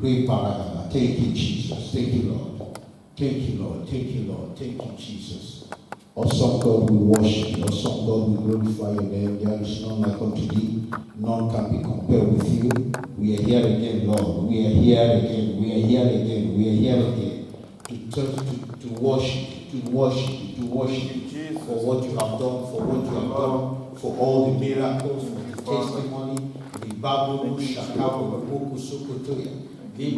Thank you, Jesus. Thank you, Lord. Thank you, Lord. Thank you, Lord. Thank you, Jesus. Awesome God, we worship you. Awesome God, we glorify your name. There is none like unto thee. None can be compared with you. We are here again, Lord. We are here again. We are here again. We are here again. To worship you for what you have done, for what you have done, for all the miracles, for the testimony, the Bible, Shakabu, Boku, Sokotoya, Thank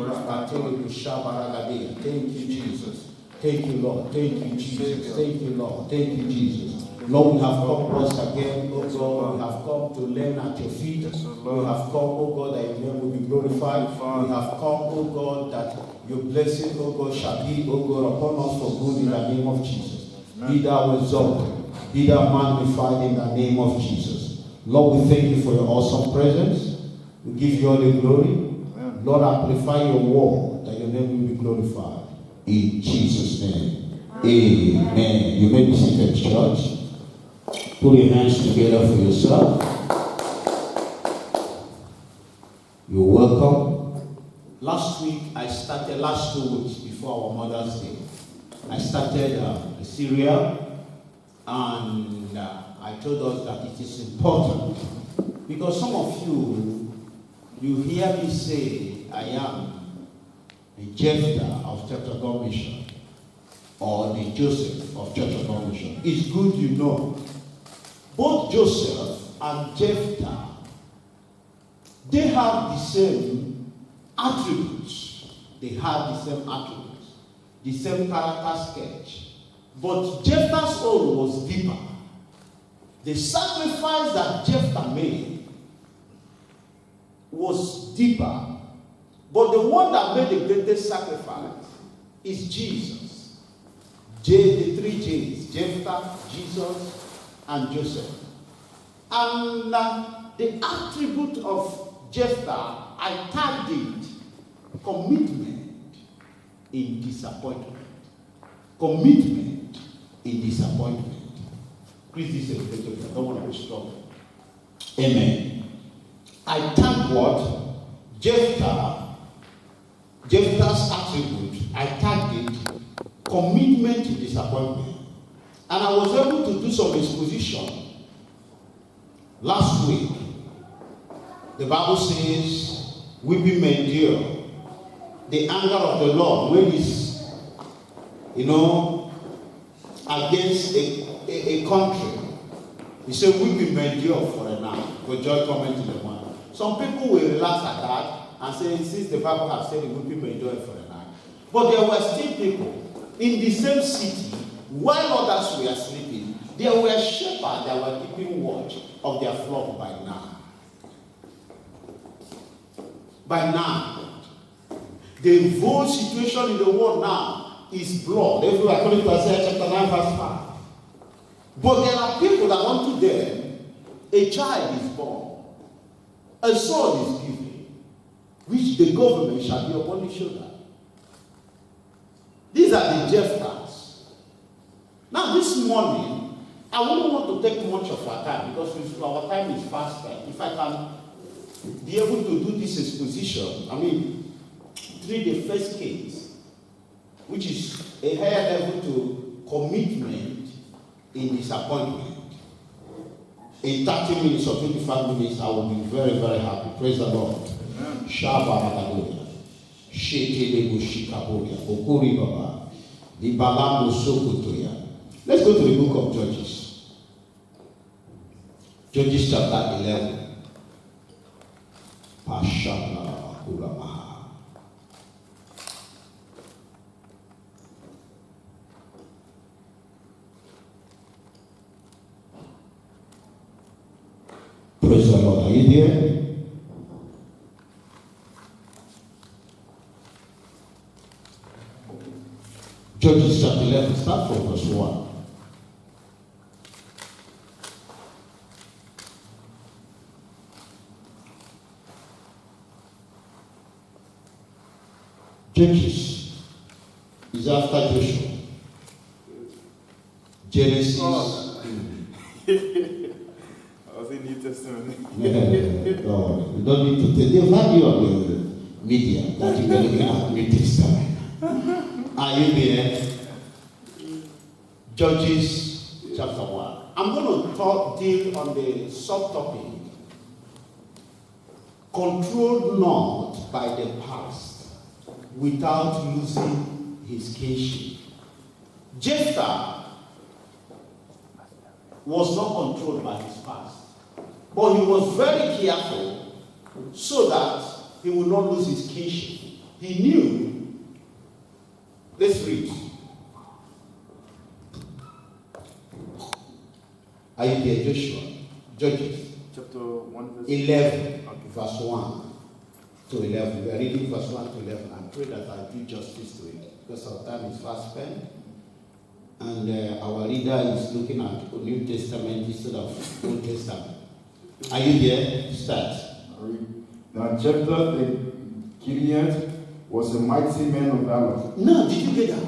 you, Jesus. Thank you, Lord. Thank you, Jesus. Thank you, Lord. Thank you, Jesus. Lord, we have come once again, oh God. We have come to learn at your feet. We have come, oh God, that your name will be glorified. We have come, oh God, that your blessing, oh God, shall be, oh God, upon us for good in the name of Jesus. Be thou exalted. Be thou magnified in the name of Jesus. Lord, we thank you for your awesome presence. We give you all the glory. Lord, amplify your word, that your name will be glorified. In Jesus' name. Amen. You may be seated, church. Put your hands together for yourself. You're welcome. Last 2 weeks before our Mother's Day, I started a series, and I told us that it is important because some of you hear me say, I am the Jephthah of Church of God Mission, or the Joseph of Church of God Mission. It's good you know. Both Joseph and Jephthah, they have the same attributes. They have the same attributes, the same character sketch. But Jephthah's own was deeper. The sacrifice that Jephthah made was deeper. But the one that made the greatest sacrifice is Jesus. The 3 J's, Jephthah, Jesus, and Joseph. And the attribute of Jephthah, I tagged it commitment in disappointment. Commitment in disappointment. Please listen, I don't want to be strong. Amen. I tagged what? Jephthah's attribute, I tagged it commitment in disappointment. And I was able to do some exposition last week. The Bible says, weeping may endure the anger of the Lord when it's, against a country. He said, weeping may endure for a night, but joy cometh in the morning. Some people will relax at that and say, since the Bible has said, weeping may endure for a night. But there were still people in the same city, while others were sleeping, there were shepherds that were keeping watch of their flock by night. By night. The whole situation in the world now is blood. Everywhere, according to Isaiah chapter 9, verse 5. But there are people that unto them, a child is born, a son is given, which the government shall be upon his shoulder. These are the Jephthahs. Now this morning, I wouldn't want to take much of our time because our time is fast spent. If I can be able to do this exposition, treat the first case, which is a higher level to commitment in disappointment. In 30 minutes or 25 minutes, I will be very, very happy. Praise the Lord. Shabbat. Let's go to the book of Judges. Judges chapter 11. Praise the Lord. Are you there? Judges chapter 11, start from verse 1. Judges is after Joshua. Genesis. I was in New Testament. No, you don't need to tell. They've had you on media that you can look at New Testament. Are you there? Judges chapter 1. I'm going to deal on the subtopic, controlled not by the past without losing his kingship. Jephthah was not controlled by his past, but he was very careful so that he would not lose his kingship. He knew. Let's read. Are you there, Joshua? Judges. Chapter 1, verse 11, verse 1 to 11. We are reading verse 1 to 11. I pray that I do justice to it because our time is fast spent. And our reader is looking at the New Testament instead of Old Testament. Are you there? Start. Now Jephthah the Gilead was a mighty man of valor. Now, did you get that?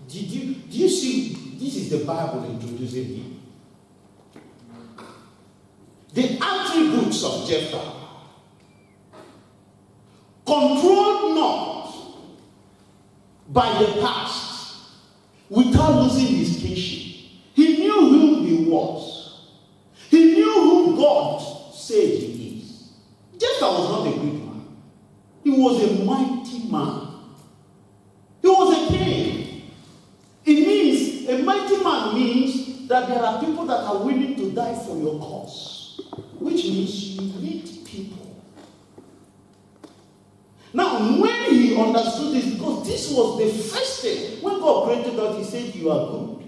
Do you see? This is the Bible introducing him. The attributes of Jephthah: controlled not by the past without losing his kingship. He knew who he was. He knew who God said he is. Jephthah was not a great man. He was a mighty man. He was a king. It means, a mighty man means that there are people that are willing to die for your cause, which means you need people. Now, when he understood this, because this was the first thing, when God created us, he said, you are good.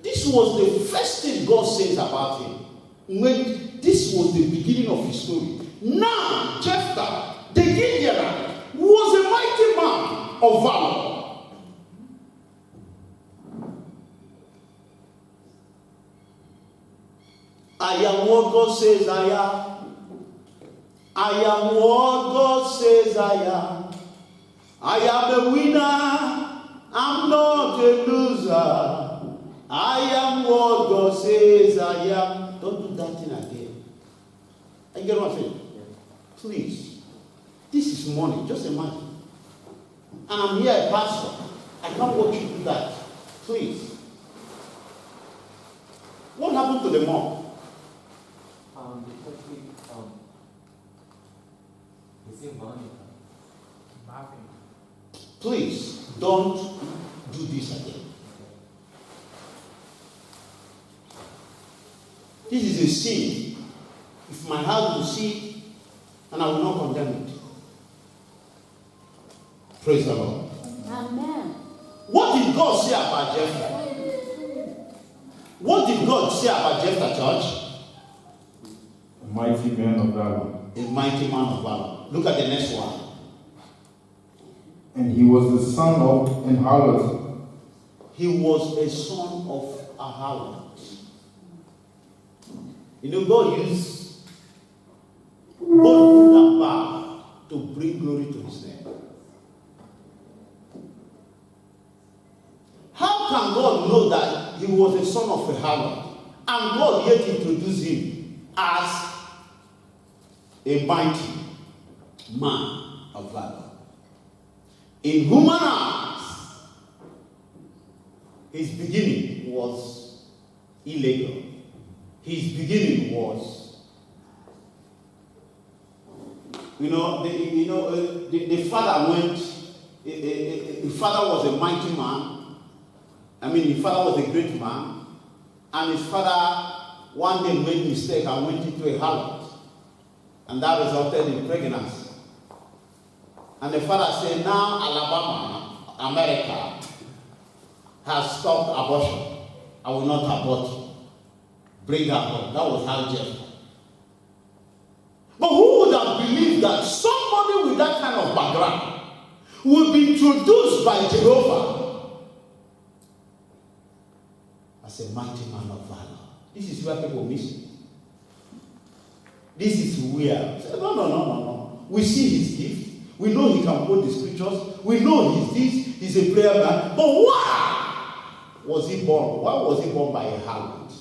This was the first thing God says about him. When this was the beginning of his story. Now, Jephthah, the Gileadite, was a mighty man of valor. I am what God says I am. I am what God says I am. I am a winner. I'm not a loser. I am what God says I am. Don't do that thing again. I get what I'm saying? Please. This is money. Just imagine. And I'm here a pastor. I can't watch you do that. Please. What happened to the mob? Please don't do this again. This is a sin. If my heart will see it, and I will not condemn it. Praise the Lord. Amen. What did God say about Jephthah? What did God say about Jephthah, church? A mighty man of valor. A mighty man of valor. Look at the next one. And he was the son of an harlot. He was a son of a harlot. You know, God used both good and bad to bring glory to his name. How can God know that he was a son of a harlot and God yet introduced him as a mighty man of valor? In human eyes, his beginning was illegal. His beginning was, the father went. The father was a mighty man. The father was a great man, and his father one day made a mistake and went into a harlot, and that resulted in pregnancy. And the father said, now Alabama, America, has stopped abortion. I will not abort you. Bring her home. That was how Jephthah. But who would have believed that somebody with that kind of background would be introduced by Jehovah as a mighty man of valor? This is where people miss it. This is where, no. We see his gift. We know he can quote the scriptures. We know he's a prayer man. But why was he born? Why was he born by a harlot?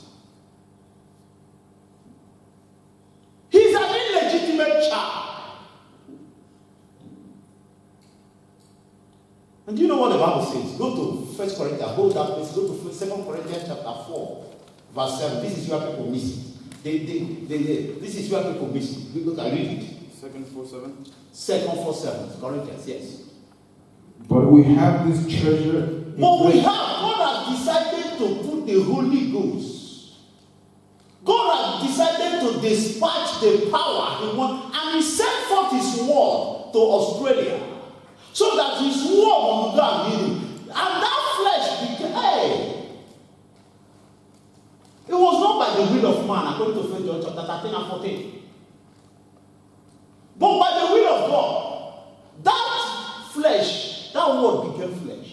He's an illegitimate child. And do you know what the Bible says? Go to 1 Corinthians, hold that place, go to 2 Corinthians chapter 4, verse 7. This is where people miss it. This is where people miss it. Look, I read it. 2 4:7. 2 4:7, Corinthians, yes. But we have this treasure. But we have, God has decided to put the Holy Ghost. God has decided to dispatch the power He wants, and He sent forth His word to Australia, so that His word will go and heal him. And that flesh became, hey, it was not by the will of man, according to 1 John chapter 13 and 14. But by the will of God, that flesh, that word became flesh.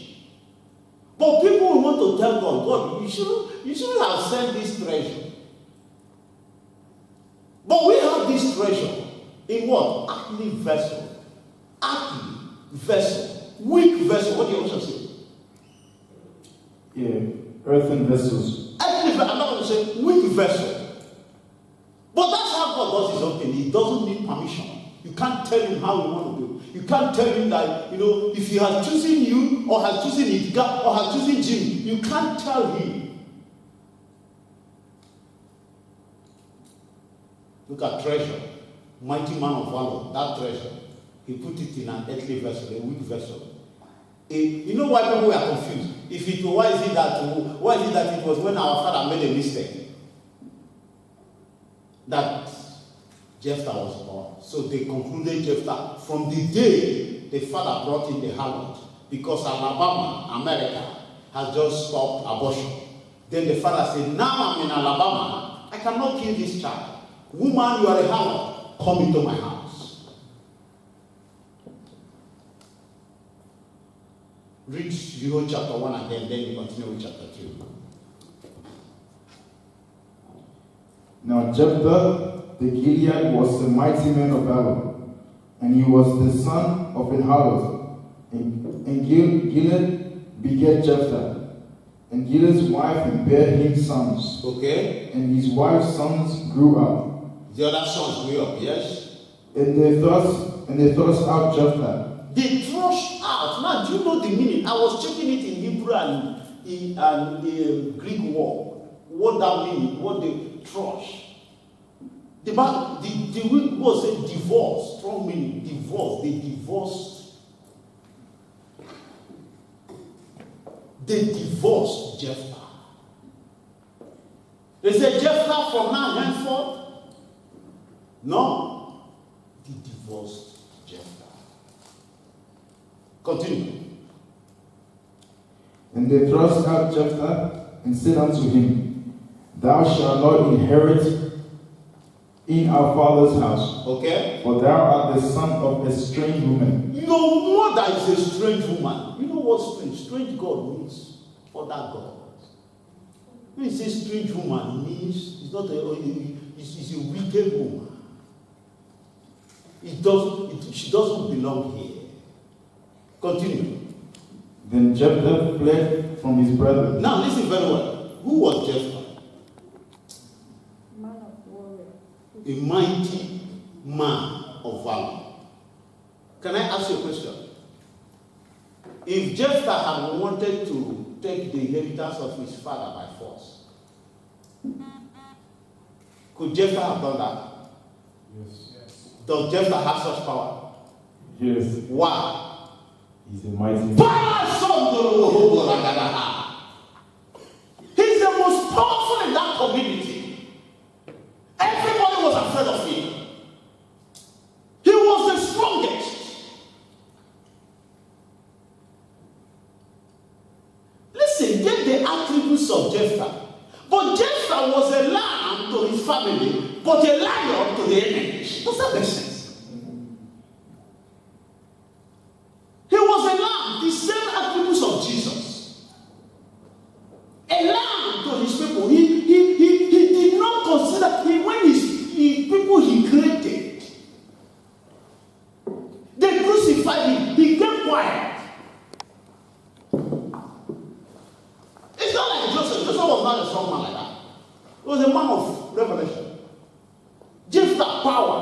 But people will want to tell God, God, you shouldn't have sent this treasure. But we have this treasure in what? Earthly vessel. Earthly vessel. Weak vessel. What do you want to say? Yeah, earthen vessels. Earthly vessel. I'm not going to say weak vessel. But that's how God does His own thing. He doesn't need permission. You can't tell Him how you want to do. You can't tell Him that, if He has chosen you, or has chosen Idga, or has chosen Jim, you can't tell Him. Look at treasure. Mighty man of valor. That treasure. He put it in an earthly vessel, a weak vessel. You know why people were confused? Why is it that it was when our father made a mistake that Jephthah was born? So they concluded Jephthah from the day the father brought in the harlot, because Alabama, America, has just stopped abortion. Then the father said, now I'm in Alabama, I cannot kill this child. Woman, you are a harlot. Come into my house. Read Jude chapter 1 and then you continue with chapter 2. Now Jephthah the Gilead was a mighty man of valor, and he was the son of an harlot. And Gilead begat Jephthah, and Gilead's wife bare him sons. Okay. And his wife's sons grew up. The other sons grew up, yes? And they thrust out Jephthah. They thrust out. Now, do you know the meaning? I was checking it in Hebrew and in Greek word. What that means, what they thrust. The word was a divorce, strong meaning, divorce. They divorced Jephthah. They said, Jephthah from now henceforth. No, they divorced Jephthah. Continue. And they thrust out Jephthah and said unto him, Thou shalt not inherit in our father's house. Okay. For thou art the son of a strange woman. Your mother is a strange woman. You know what strange? Strange God means other gods. When you say strange woman, it means it's not it's a wicked woman. She doesn't belong here. Continue. Then Jephthah fled from his brethren. Now listen very well. Who was Jephthah? Man of warrior. A mighty man of valor. Can I ask you a question? If Jephthah had wanted to take the inheritance of his father by force, could Jephthah have done that? Yes. Does Jephthah have such power? Yes. Why? He's a mighty man. He's the most powerful in that community. Everybody was afraid of him. He was the strongest. Listen, get the attributes of Jephthah. But Jephthah was a lamb to his family, but a lion to the enemy. Does that make sense? He was a lamb, the same attributes of Jesus. A lamb to his people. He did not consider when his people he created, they crucified him. He kept quiet. It's not like Joseph. Joseph was not a strong man like that. He was a man of revelation. Jephthah, power,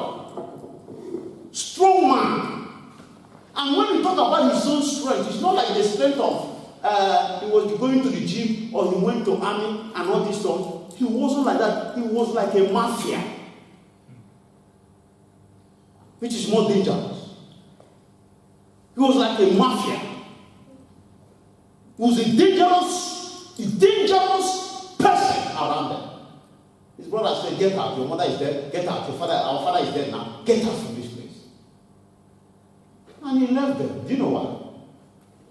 strong man. And when we talk talk about his own strength, it's not like the strength of he was going to the gym or he went to army and all this stuff. He wasn't like that. He was like a mafia, which is more dangerous. He was like a mafia. He was a dangerous person around them. His brother said, "Get out, your mother is dead, get out, our father is dead now, get out from this place." And he left them. Do you know why?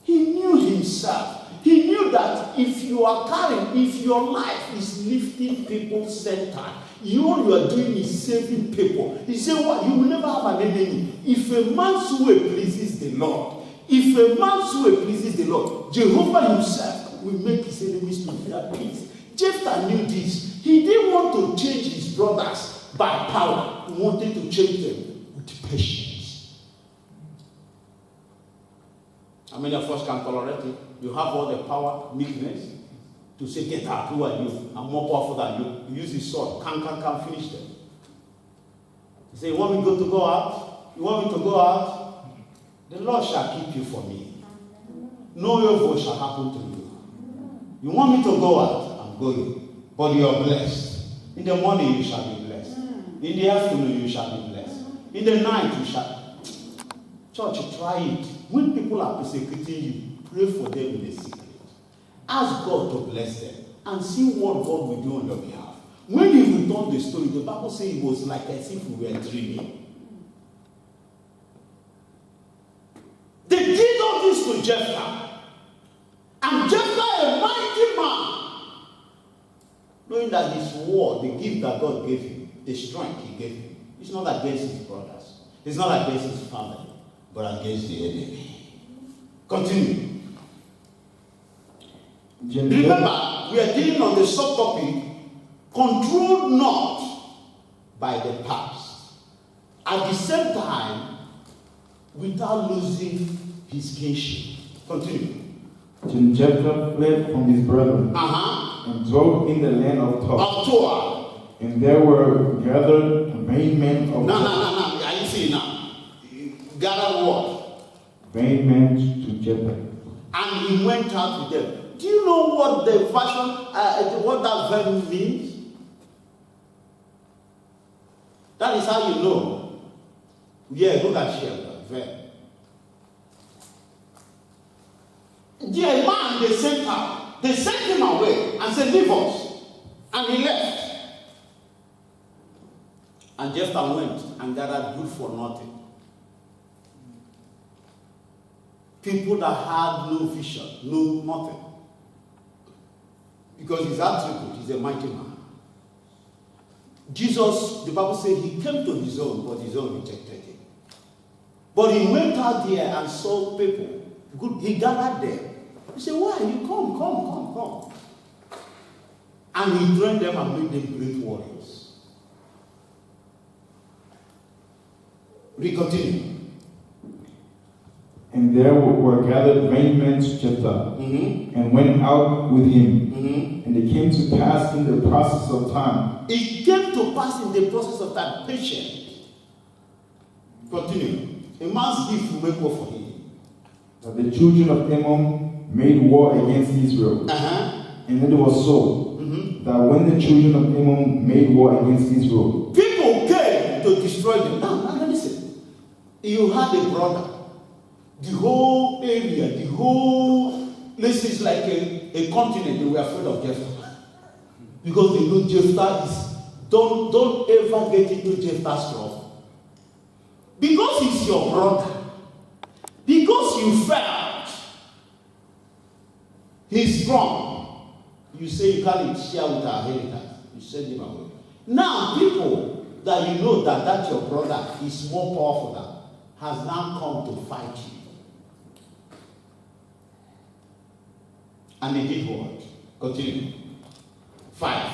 He knew himself. He knew that if you are carrying, if your life is lifting people's center, all you are doing is saving people. He said, "What? You will never have an enemy. If a man's way pleases the Lord, if a man's way pleases the Lord, Jehovah himself will make his enemies to be at peace." Jephthah knew this. He didn't want to change his brothers by power. He wanted to change them with patience. How many of us can tolerate it? You have all the power, meekness, to say, "Get out, who are you? I'm more powerful than you." You use his sword, can't finish them. You say, "You want me to go out? You want me to go out? The Lord shall keep you for me. No evil shall happen to you. You want me to go out? I'm going. But you are blessed. In the morning you shall be blessed. In the afternoon you shall be blessed. In the night you shall." Church, try it. When people are persecuting you, pray for them in the secret. Ask God to bless them and see what God will do on your behalf. When he returned the story, the Bible says it was like as if we were dreaming. They did all this to Jephthah. And Jephthah, a mighty man, knowing that his word, the gift that God gave him, the strength he gave him, it's not against his brothers. It's not against his family, but against the enemy. Continue. Remember, we are dealing on the subtopic, controlled not by the past. At the same time, without losing his kingship. Continue. Then Jephthah fled from his brethren and dwelt in the land of Tob. And there were gathered vain men of... No. Are you seeing now? Gathered what? Vain men to Jephthah. And he went out with them. Do you know what the version, what that verb means? That is how you know. Yeah, look at here, verb. The man, they sent him away and said, "Leave us." And he left. And Jephthah went and gathered good for nothing. People that had no vision, no nothing. Because his attribute, he's a mighty man. Jesus, the Bible says, he came to his own, but his own rejected him. But he went out there and saw people. Good, he gathered them. He said, "Why? You come. And he trained them and made them great warriors. We continue. And there were gathered vain men to Jephthah, and went out with him. And it came to pass in the process of time. It came to pass in the process of time. Patience. Continue. A man's gift will make war for him. That the children of Ammon made war against Israel. And it was so that when the children of Ammon made war against Israel, people came to destroy them. Now listen. You had a brother. The whole area, the whole place is like a continent. They were afraid of Jephthah. Because they know Jephthah is, don't ever get into Jephthah's trouble. Because he's your brother. Because you felt he's strong. You say you can't share with our inheritance. You send him away. Now people that you know that your brother is more powerful than has now come to fight you. And they did what? Continue. 5.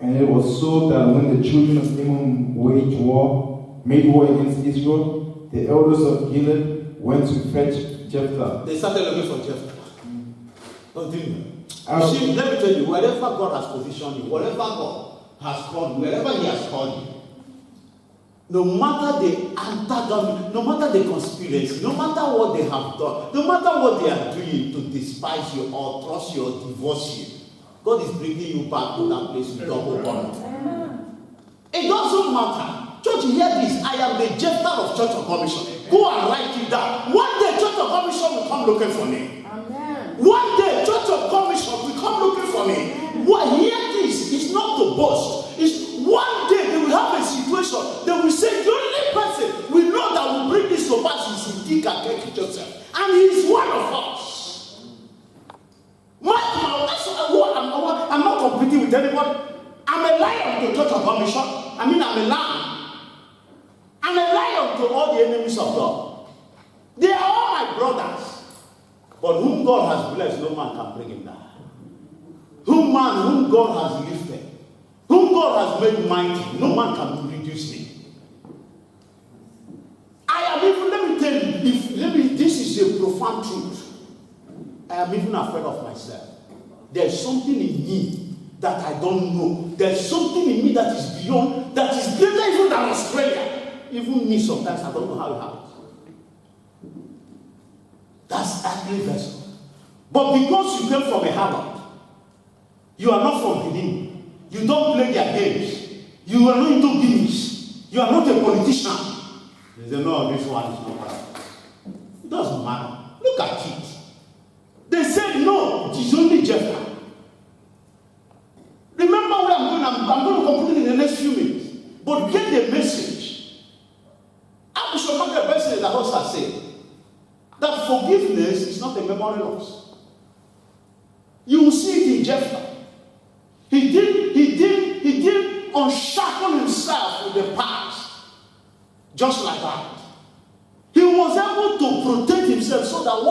And it was so that when the children of Ammon made war against Israel, the elders of Gilead went to fetch Jephthah. They started looking for Jephthah. Continue. See, let me tell you, wherever God has positioned you, wherever God has called you, wherever he has called you, no matter the antagonism, no matter the conspiracy, no matter what they have done, no matter what they are doing to despise you or trust you or divorce you, God is bringing you back to that place with double honor. It doesn't matter. Church, hear this. I am the Jephthah of Church of Commission. Go and write it down. One day, Church of Commission will come looking for me. Amen. One day, Church of Commission will come looking for me. What hear this is not to boast. It's one day they will have a situation. They will say, the only person we know that will bring this to pass is Siddiq Akeki Joseph. And he is one of us. I'm not competing with anybody. I'm a lion to Church of Commission. I'm a lion. I'm a lion to all the enemies of God. They are all my brothers. But whom God has blessed, no man can bring him down. Whom God has lifted, whom God has made mighty, no man can reduce me. I am even, let me tell you, this is a profound truth. I am even afraid of myself. There's something in me that I don't know. There's something in me that is beyond, that is greater even than Australia. Even me sometimes, I don't know how it happens. That's earthly vessel. But because you came from a Harvard, you are not from Benin. You don't play their games. You are not into gimmicks. You are not a politician. They say, no, this one is not right. It doesn't matter. Look at it. They said, no, it is only Jephthah. Remember where I'm going. I'm going to conclude in the next few minutes. But get the message. Bishop Michael Benson, the host, has said that forgiveness is not a memory loss. You will see it in Jephthah. He did unshackle himself with the past. Just like that. He was able to protect himself so that